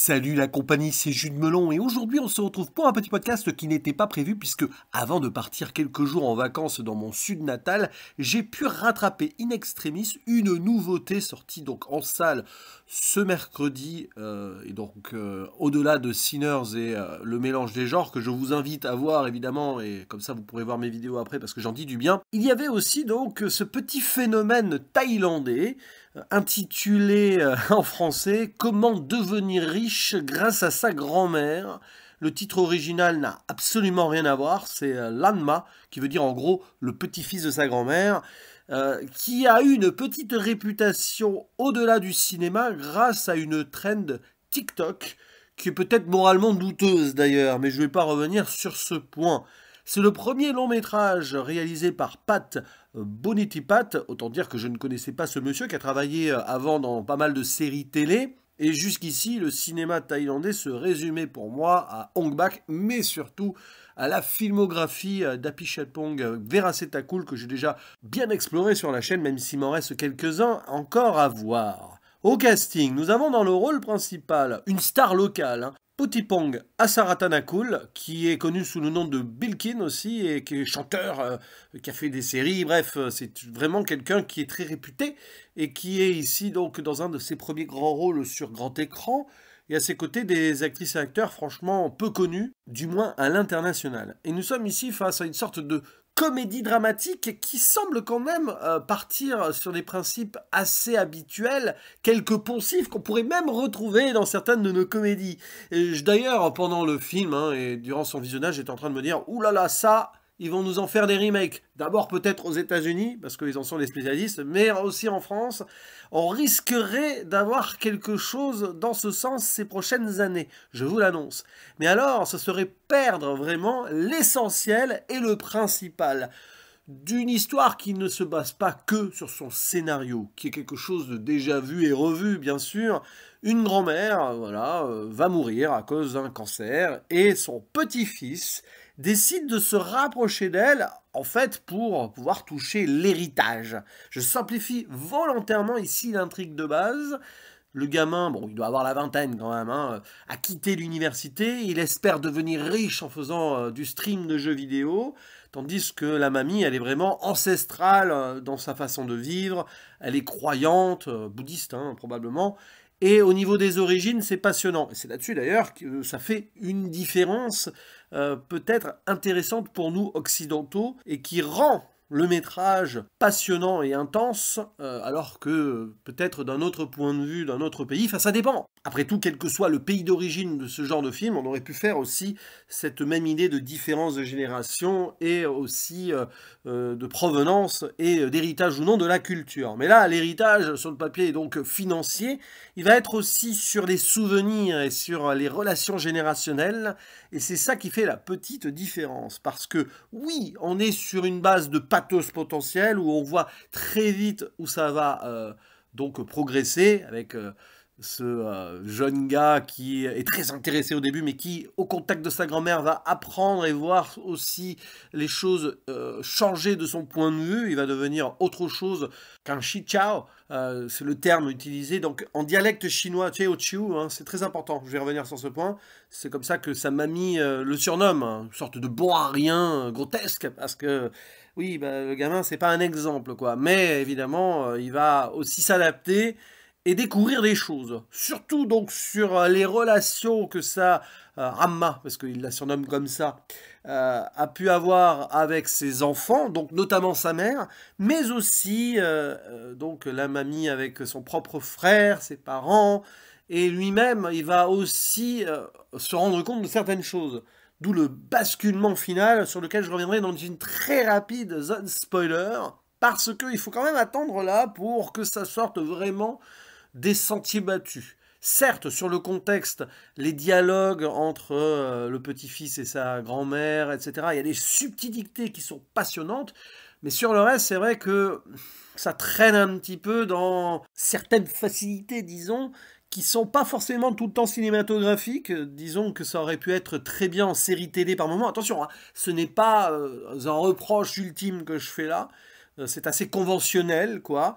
Salut la compagnie, c'est Jules Melon et aujourd'hui on se retrouve pour un petit podcast qui n'était pas prévu puisque avant de partir quelques jours en vacances dans mon sud natal, j'ai pu rattraper in extremis une nouveauté sortie donc en salle ce mercredi et donc au-delà de Sinners et le mélange des genres que je vous invite à voir évidemment et comme ça vous pourrez voir mes vidéos après parce que j'en dis du bien. Il y avait aussi donc ce petit phénomène thaïlandais intitulé en français Comment devenir riche grâce à sa grand-mère. Le titre original n'a absolument rien à voir, c'est Lanma, qui veut dire en gros le petit-fils de sa grand-mère, qui a eu une petite réputation au-delà du cinéma grâce à une trend TikTok, qui est peut-être moralement douteuse d'ailleurs, mais je ne vais pas revenir sur ce point. C'est le premier long métrage réalisé par Pat Bonitypat, autant dire que je ne connaissais pas ce monsieur qui a travaillé avant dans pas mal de séries télé. Et jusqu'ici, le cinéma thaïlandais se résumait pour moi à Ong Bak, mais surtout à la filmographie d'Apichatpong Verasetakul que j'ai déjà bien exploré sur la chaîne, même s'il m'en reste quelques-uns encore à voir. Au casting, nous avons dans le rôle principal une star locale, Potipong Asaratanakul, qui est connu sous le nom de Bilkin aussi, et qui est chanteur, qui a fait des séries, bref, c'est vraiment quelqu'un qui est très réputé, et qui est ici donc dans un de ses premiers grands rôles sur grand écran, et à ses côtés des actrices et acteurs franchement peu connus, du moins à l'international. Et nous sommes ici face à une sorte de comédie dramatique qui semble quand même partir sur des principes assez habituels, quelques poncifs qu'on pourrait même retrouver dans certaines de nos comédies. D'ailleurs, pendant le film et durant son visionnage, j'étais en train de me dire « Ouh là là, ça, ils vont nous en faire des remakes. » D'abord peut-être aux États-Unis, parce qu'ils en sont les spécialistes, mais aussi en France. On risquerait d'avoir quelque chose dans ce sens ces prochaines années, je vous l'annonce. Mais alors, ce serait perdre vraiment l'essentiel et le principal d'une histoire qui ne se base pas que sur son scénario, qui est quelque chose de déjà vu et revu, bien sûr. Une grand-mère, voilà, va mourir à cause d'un cancer, et son petit-fils décide de se rapprocher d'elle, en fait, pour pouvoir toucher l'héritage. Je simplifie volontairement ici l'intrigue de base. Le gamin, bon, il doit avoir la vingtaine quand même, a quitté l'université, il espère devenir riche en faisant du stream de jeux vidéo, tandis que la mamie, elle est vraiment ancestrale dans sa façon de vivre, elle est croyante, bouddhiste probablement, et au niveau des origines, c'est passionnant. Et c'est là-dessus d'ailleurs que ça fait une différence peut-être intéressante pour nous occidentaux et qui rend le métrage passionnant et intense, alors que peut-être d'un autre point de vue, d'un autre pays, enfin ça dépend. Après tout, quel que soit le pays d'origine de ce genre de film, on aurait pu faire aussi cette même idée de différence de génération et aussi de provenance et d'héritage ou non de la culture. Mais là, l'héritage sur le papier est donc financier, il va être aussi sur les souvenirs et sur les relations générationnelles, et c'est ça qui fait la petite différence, parce que oui, on est sur une base de pathos potentiel où on voit très vite où ça va donc progresser avec ce jeune gars qui est très intéressé au début mais qui au contact de sa grand-mère va apprendre et voir aussi les choses changer de son point de vue. Il va devenir autre chose qu'un chichao, c'est le terme utilisé donc en dialecte chinois, cheo chiu, c'est très important, je vais revenir sur ce point. C'est comme ça que sa mamie le surnomme, une sorte de bon à rien grotesque, parce que oui, le gamin c'est pas un exemple quoi, mais évidemment il va aussi s'adapter et découvrir des choses, surtout donc sur les relations que sa Ramma, parce qu'il la surnomme comme ça, a pu avoir avec ses enfants, donc notamment sa mère, mais aussi donc la mamie avec son propre frère, ses parents, et lui-même, il va aussi se rendre compte de certaines choses. D'où le basculement final sur lequel je reviendrai dans une très rapide zone spoiler, parce qu'il faut quand même attendre là pour que ça sorte vraiment des sentiers battus. Certes, sur le contexte, les dialogues entre le petit-fils et sa grand-mère, etc., il y a des subtilités qui sont passionnantes, mais sur le reste, c'est vrai que ça traîne un petit peu dans certaines facilités, disons, qui sont pas forcément tout le temps cinématographiques. Disons que ça aurait pu être très bien en série télé par moment. Attention, ce n'est pas un reproche ultime que je fais là. C'est assez conventionnel, quoi.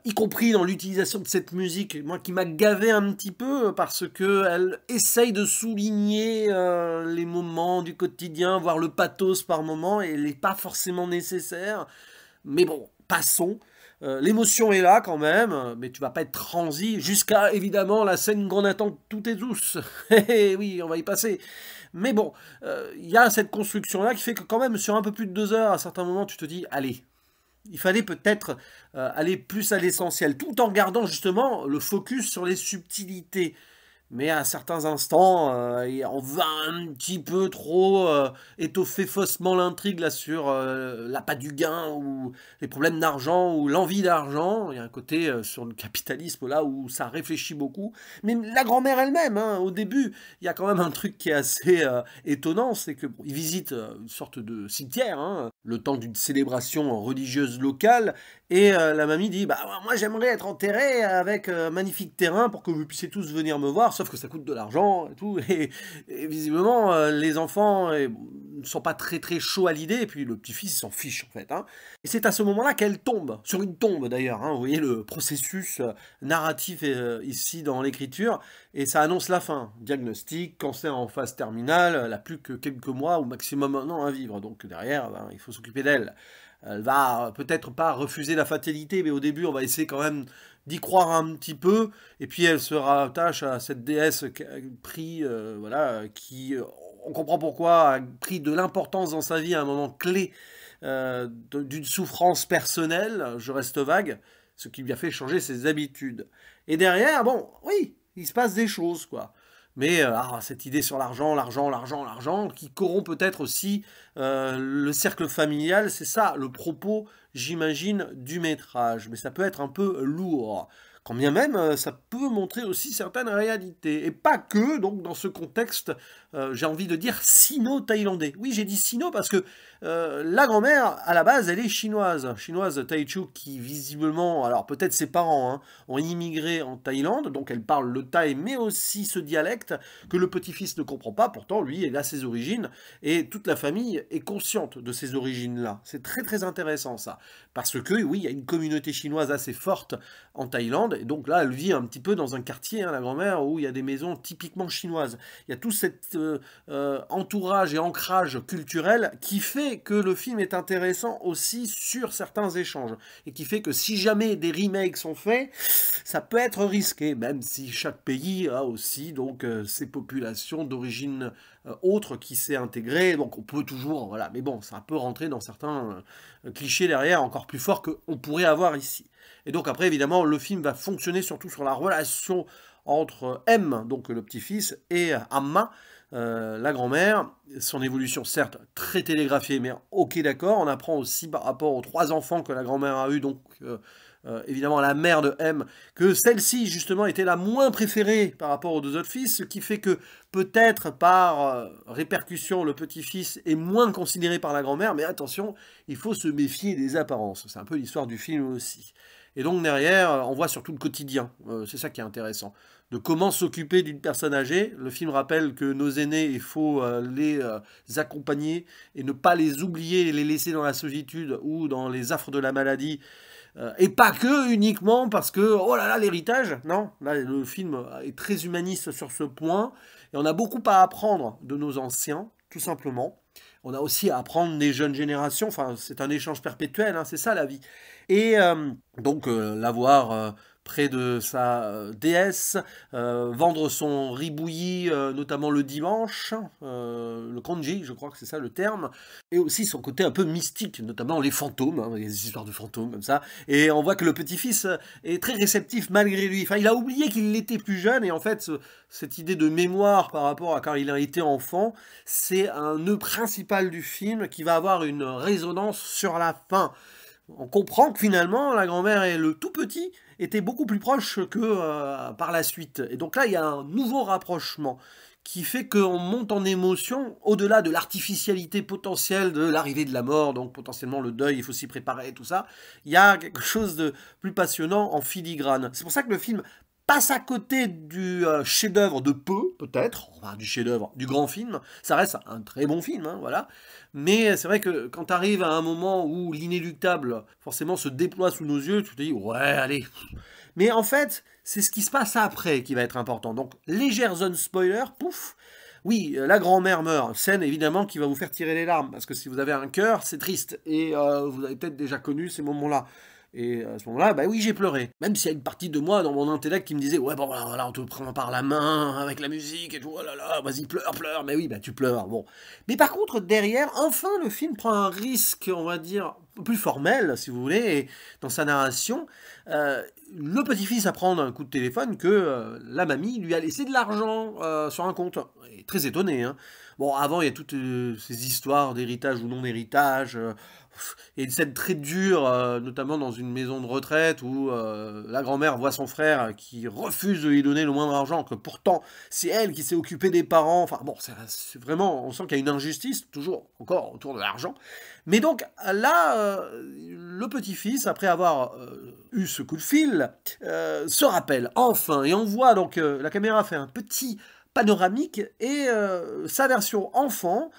y compris dans l'utilisation de cette musique, moi qui m'a gavé un petit peu parce que elle essaye de souligner les moments du quotidien, voire le pathos par moment, et elle n'est pas forcément nécessaire. Mais bon, passons. L'émotion est là quand même, mais tu vas pas être transi jusqu'à évidemment la scène qu'on attend toutes et tous. Eh oui, on va y passer. Mais bon, il y a cette construction-là qui fait que quand même sur un peu plus de 2 heures, à certains moments, tu te dis, allez, il fallait peut-être aller plus à l'essentiel, tout en gardant justement le focus sur les subtilités. Mais à certains instants, on va un petit peu trop étoffer faussement l'intrigue là sur l'appât du gain ou les problèmes d'argent ou l'envie d'argent. Il y a un côté sur le capitalisme là où ça réfléchit beaucoup. Mais la grand-mère elle-même, hein, au début, il y a quand même un truc qui est assez étonnant, c'est que bon, ils visitent une sorte de cimetière, hein, le temps d'une célébration religieuse locale. Et la mamie dit, bah moi j'aimerais être enterré avec un magnifique terrain pour que vous puissiez tous venir me voir, sauf que ça coûte de l'argent et tout. Et visiblement, les enfants ne sont pas très très chauds à l'idée, et puis le petit-fils s'en fiche en fait. Hein. Et c'est à ce moment-là qu'elle tombe, sur une tombe d'ailleurs. Hein. Vous voyez le processus narratif ici dans l'écriture, et ça annonce la fin. Diagnostic, cancer en phase terminale, elle n'a plus que quelques mois ou maximum 1 an à vivre, donc derrière, ben, il faut s'occuper d'elle. Elle va peut-être pas refuser la fatalité, mais au début, on va essayer quand même d'y croire un petit peu. Et puis, elle se rattache à cette déesse qui a pris, voilà, qui, on comprend pourquoi, a pris de l'importance dans sa vie à un moment clé d'une souffrance personnelle. Je reste vague, ce qui lui a fait changer ses habitudes. Et derrière, bon, oui, il se passe des choses, quoi. Mais cette idée sur l'argent, l'argent, l'argent, l'argent, qui corrompt peut-être aussi le cercle familial, c'est ça le propos, j'imagine, du métrage. Mais ça peut être un peu lourd. Quand bien même, ça peut montrer aussi certaines réalités. Et pas que, donc dans ce contexte, j'ai envie de dire sino-thaïlandais. Oui, j'ai dit sino parce que la grand-mère, à la base, elle est chinoise. Chinoise Thaïchu qui, visiblement, alors peut-être ses parents, hein, ont immigré en Thaïlande, donc elle parle le thaï, mais aussi ce dialecte que le petit-fils ne comprend pas. Pourtant, lui, il a ses origines, et toute la famille est consciente de ces origines-là. C'est très très intéressant, ça. Parce que, oui, il y a une communauté chinoise assez forte en Thaïlande, et donc là, elle vit un petit peu dans un quartier, hein, la grand-mère, où il y a des maisons typiquement chinoises. Il y a tout cet entourage et ancrage culturel qui fait que le film est intéressant aussi sur certains échanges, et qui fait que si jamais des remakes sont faits, ça peut être risqué, même si chaque pays a aussi donc ses populations d'origine autre qui s'est intégrée, donc on peut toujours, voilà, mais bon, ça peut rentrer dans certains clichés derrière, encore plus forts qu'on pourrait avoir ici. Et donc après, évidemment, le film va fonctionner surtout sur la relation entre M, donc le petit-fils, et Amma, la grand-mère, son évolution certes très télégraphiée, mais ok d'accord, on apprend aussi par rapport aux 3 enfants que la grand-mère a eu, donc évidemment la mère de M, que celle-ci justement était la moins préférée par rapport aux 2 autres fils, ce qui fait que peut-être par répercussion le petit-fils est moins considéré par la grand-mère, mais attention, il faut se méfier des apparences, c'est un peu l'histoire du film aussi. Et donc derrière, on voit surtout le quotidien, c'est ça qui est intéressant, de comment s'occuper d'une personne âgée. Le film rappelle que nos aînés, il faut les accompagner et ne pas les oublier et les laisser dans la solitude ou dans les affres de la maladie. Et pas que uniquement parce que, oh là là, l'héritage. Non, là, le film est très humaniste sur ce point. Et on a beaucoup à apprendre de nos anciens, tout simplement. On a aussi à apprendre des jeunes générations. Enfin, c'est un échange perpétuel, hein, c'est ça la vie. Et donc, l'avoir près de sa déesse, vendre son riz bouilli, notamment le dimanche, le kanji, je crois que c'est ça le terme, et aussi son côté un peu mystique, notamment les fantômes, hein, les histoires de fantômes comme ça, et on voit que le petit-fils est très réceptif malgré lui, enfin il a oublié qu'il était plus jeune, et en fait cette idée de mémoire par rapport à quand il a été enfant, c'est un nœud principal du film qui va avoir une résonance sur la fin. On comprend que finalement, la grand-mère et le tout petit étaient beaucoup plus proches que par la suite. Et donc là, il y a un nouveau rapprochement qui fait qu'on monte en émotion au-delà de l'artificialité potentielle de l'arrivée de la mort, donc potentiellement le deuil, il faut s'y préparer, tout ça. Il y a quelque chose de plus passionnant en filigrane. C'est pour ça que le film passe à côté du chef-d'œuvre de peu, peut-être, enfin, du chef-d'œuvre, du grand film. Ça reste un très bon film, hein, voilà. Mais c'est vrai que quand tu arrives à un moment où l'inéluctable, forcément, se déploie sous nos yeux, tu te dis, ouais, allez. Mais en fait, c'est ce qui se passe après qui va être important. Donc, légère zone spoiler, pouf. Oui, la grand-mère meurt. Scène, évidemment, qui va vous faire tirer les larmes. Parce que si vous avez un cœur, c'est triste. Et vous avez peut-être déjà connu ces moments-là. Et à ce moment-là, bah oui, j'ai pleuré. Même s'il y a une partie de moi dans mon intellect qui me disait, ouais, bon, voilà, on te prend par la main avec la musique et tout, oh là là, vas-y, pleure, pleure. Mais oui, bah tu pleures, bon. Mais par contre, derrière, enfin, le film prend un risque, on va dire, un peu plus formel, si vous voulez, et dans sa narration. Le petit-fils apprend d'un coup de téléphone que la mamie lui a laissé de l'argent sur un compte. Il est très étonné, hein. Bon, avant, il y a toutes ces histoires d'héritage ou non-héritage. Il y a une scène très dure, notamment dans une maison de retraite, où la grand-mère voit son frère qui refuse de lui donner le moindre argent, que pourtant, c'est elle qui s'est occupée des parents. Enfin, bon, c'est vraiment, on sent qu'il y a une injustice, toujours, encore, autour de l'argent. Mais donc, là, le petit-fils, après avoir eu ce coup de fil, se rappelle, enfin, et on voit, donc, la caméra fait un petit panoramique, et sa version enfant,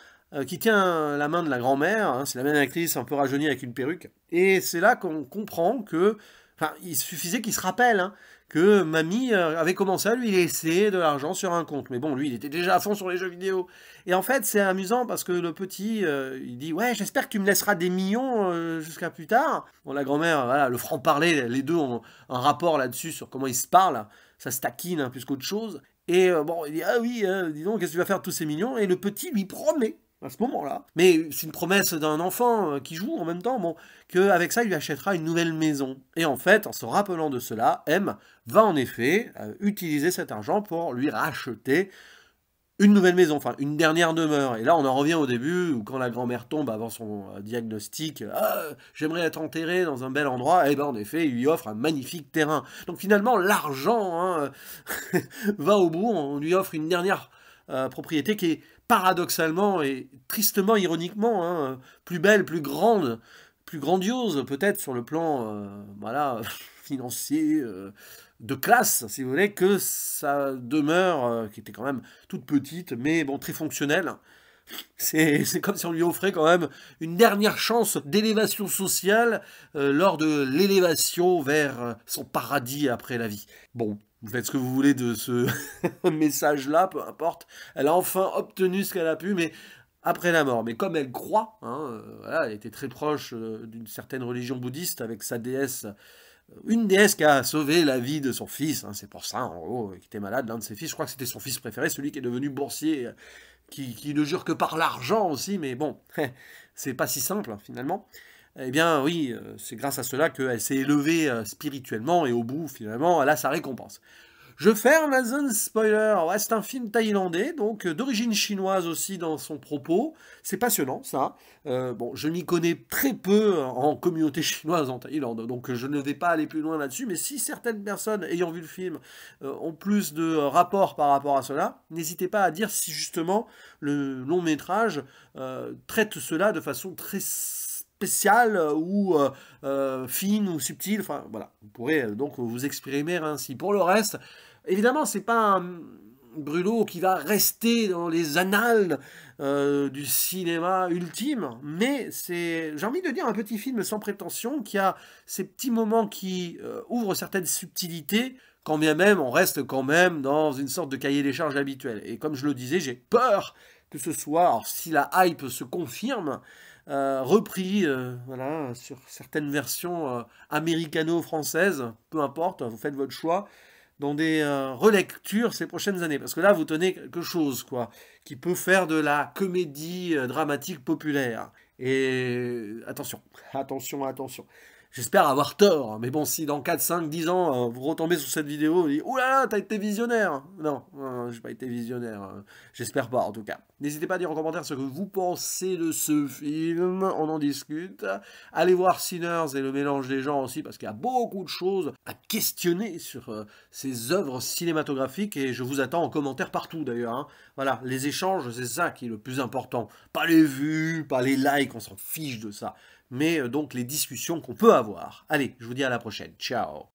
qui tient la main de la grand-mère, hein, c'est la même actrice un peu rajeunie avec une perruque, et c'est là qu'on comprend que, enfin, il suffisait qu'il se rappelle, hein, que mamie avait commencé à lui laisser de l'argent sur un compte, mais bon, lui, il était déjà à fond sur les jeux vidéo, et en fait, c'est amusant parce que le petit, il dit, ouais, j'espère que tu me laisseras des millions jusqu'à plus tard. Bon, la grand-mère, voilà, le franc-parler, les deux ont un rapport là-dessus sur comment ils se parlent, ça se taquine hein, plus qu'autre chose, et bon, il dit, ah oui, dis donc, qu'est-ce que tu vas faire de tous ces millions? Et le petit lui promet, à ce moment-là. Mais c'est une promesse d'un enfant qui joue en même temps, bon, qu'avec ça, il lui achètera une nouvelle maison. Et en fait, en se rappelant de cela, M va en effet utiliser cet argent pour lui racheter une nouvelle maison, enfin une dernière demeure. Et là, on en revient au début, où quand la grand-mère tombe avant son diagnostic, ah, j'aimerais être enterré dans un bel endroit, et ben en effet, il lui offre un magnifique terrain. Donc finalement, l'argent hein, va au bout, on lui offre une dernière propriété qui est paradoxalement et tristement, ironiquement, hein, plus belle, plus grandiose peut-être sur le plan voilà, financier, de classe, si vous voulez, que sa demeure, qui était quand même toute petite, mais bon, très fonctionnelle. C'est comme si on lui offrait quand même une dernière chance d'élévation sociale lors de l'élévation vers son paradis après la vie. Bon, vous faites ce que vous voulez de ce message-là, peu importe. Elle a enfin obtenu ce qu'elle a pu, mais après la mort. Mais comme elle croit, hein, voilà, elle était très proche d'une certaine religion bouddhiste avec sa déesse, une déesse qui a sauvé la vie de son fils, hein, c'est pour ça, en gros, qui était malade, l'un de ses fils, je crois que c'était son fils préféré, celui qui est devenu boursier, qui ne jure que par l'argent aussi, mais bon, c'est pas si simple, hein, finalement. Eh bien, oui, c'est grâce à cela qu'elle s'est élevée spirituellement, et au bout, finalement, elle a sa récompense. Je ferme la zone spoiler. Ouais, c'est un film thaïlandais, donc d'origine chinoise aussi dans son propos. C'est passionnant, ça. Bon, je m'y connais très peu en communauté chinoise en Thaïlande, donc je ne vais pas aller plus loin là-dessus. Mais si certaines personnes ayant vu le film ont plus de rapports par rapport à cela, n'hésitez pas à dire si justement le long métrage traite cela de façon très spéciale ou fine ou subtile. Enfin, voilà, vous pourrez donc vous exprimer ainsi. Pour le reste, évidemment, c'est pas un brûlot qui va rester dans les annales du cinéma ultime, mais c'est, j'ai envie de dire, un petit film sans prétention qui a ces petits moments qui ouvrent certaines subtilités, quand bien même on reste quand même dans une sorte de cahier des charges habituel. Et comme je le disais, j'ai peur que ce soit, alors si la hype se confirme, repris voilà, sur certaines versions américano-françaises, peu importe, vous faites votre choix, dans des relectures ces prochaines années. Parce que là, vous tenez quelque chose, quoi, qui peut faire de la comédie dramatique populaire. Et attention, attention, attention. J'espère avoir tort, hein, mais bon, si dans 4, 5, 10 ans, vous retombez sur cette vidéo, vous dites « Ouh là là, t'as été visionnaire !» Non, j'ai pas été visionnaire, j'espère pas en tout cas. N'hésitez pas à dire en commentaire ce que vous pensez de ce film, on en discute. Allez voir Sinners et le mélange des genres aussi, parce qu'il y a beaucoup de choses à questionner sur ces œuvres cinématographiques, et je vous attends en commentaire partout d'ailleurs. Hein. Voilà, les échanges, c'est ça qui est le plus important. Pas les vues, pas les likes, on s'en fiche de ça. Mais donc les discussions qu'on peut avoir. Allez, je vous dis à la prochaine. Ciao.